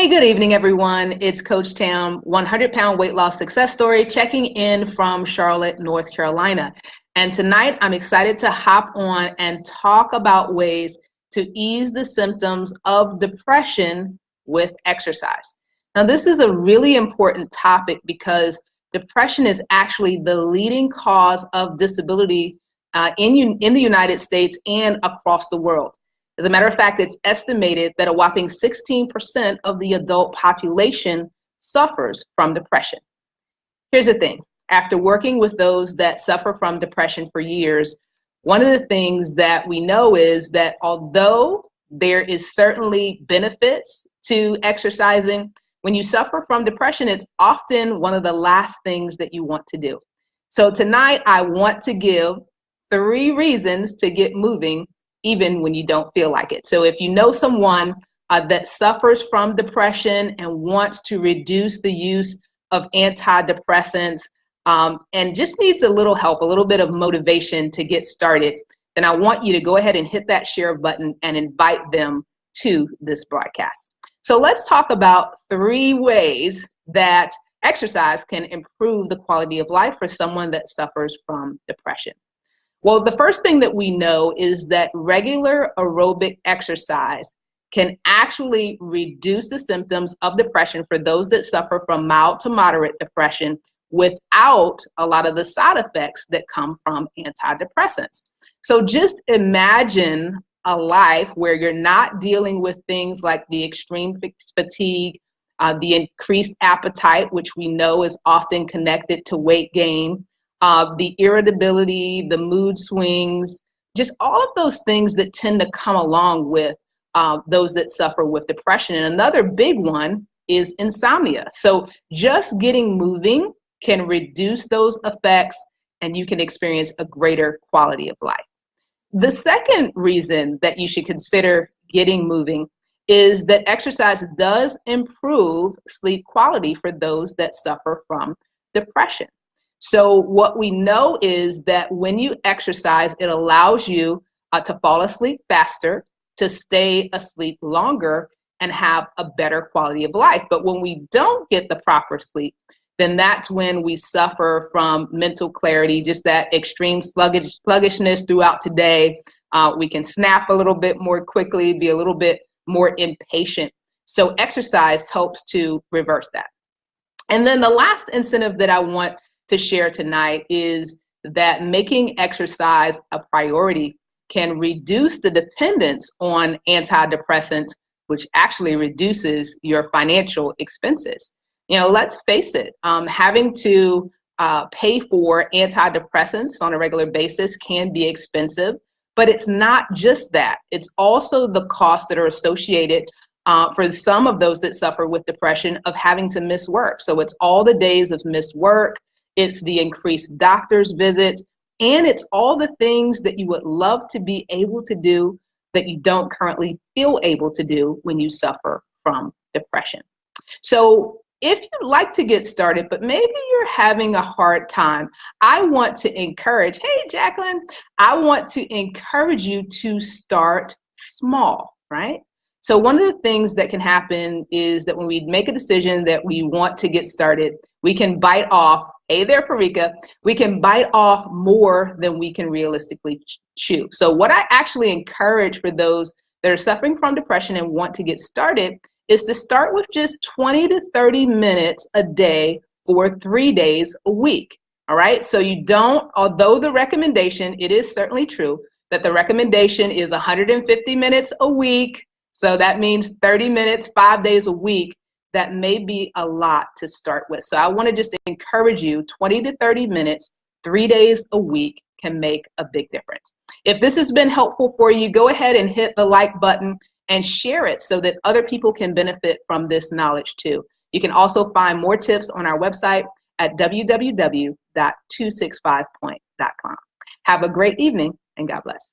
Good evening, everyone. It's Coach Tam, 100-pound weight loss success story, checking in from Charlotte, North Carolina. And tonight, I'm excited to hop on and talk about ways to ease the symptoms of depression with exercise. Now, this is a really important topic because depression is actually the leading cause of disability in the United States and across the world. As a matter of fact, it's estimated that a whopping 16% of the adult population suffers from depression. Here's the thing. After working with those that suffer from depression for years, one of the things that we know is that although there is certainly benefits to exercising, when you suffer from depression, it's often one of the last things that you want to do. So tonight, I want to give 3 reasons to get moving even when you don't feel like it. So if you know someone that suffers from depression and wants to reduce the use of antidepressants and just needs a little help, a little bit of motivation to get started, then I want you to go ahead and hit that share button and invite them to this broadcast. So let's talk about 3 ways that exercise can improve the quality of life for someone that suffers from depression. Well, the first thing that we know is that regular aerobic exercise can actually reduce the symptoms of depression for those that suffer from mild to moderate depression without a lot of the side effects that come from antidepressants. So just imagine a life where you're not dealing with things like the extreme fatigue, the increased appetite, which we know is often connected to weight gain, the irritability, the mood swings, just all of those things that tend to come along with those that suffer with depression. And another big one is insomnia. So just getting moving can reduce those effects and you can experience a greater quality of life. The second reason that you should consider getting moving is that exercise does improve sleep quality for those that suffer from depression. So what we know is that when you exercise, it allows you to fall asleep faster, to stay asleep longer, and have a better quality of life. But when we don't get the proper sleep, then that's when we suffer from mental clarity, just that extreme sluggishness throughout today. We can snap a little bit more quickly, be a little bit more impatient. So exercise helps to reverse that. And then the last incentive that I want to share tonight is that making exercise a priority can reduce the dependence on antidepressants, which actually reduces your financial expenses. You know, let's face it, having to pay for antidepressants on a regular basis can be expensive, but it's not just that. It's also the costs that are associated for some of those that suffer with depression of having to miss work. So it's all the days of missed work, it's the increased doctor's visits, and it's all the things that you would love to be able to do that you don't currently feel able to do when you suffer from depression. So if you'd like to get started, but maybe you're having a hard time, I want to encourage, hey, Jacqueline, I want to encourage you to start small, right? So one of the things that can happen is that when we make a decision that we want to get started, we can bite off, hey there, Parika, we can bite off more than we can realistically chew. So what I actually encourage for those that are suffering from depression and want to get started is to start with just 20 to 30 minutes a day for 3 days a week. All right. So you don't, although the recommendation, it is certainly true that the recommendation is 150 minutes a week. So that means 30 minutes, 5 days a week. That may be a lot to start with. So I want to just encourage you, 20 to 30 minutes, 3 days a week can make a big difference. If this has been helpful for you, go ahead and hit the like button and share it so that other people can benefit from this knowledge too. You can also find more tips on our website at www.265point.com. Have a great evening and God bless.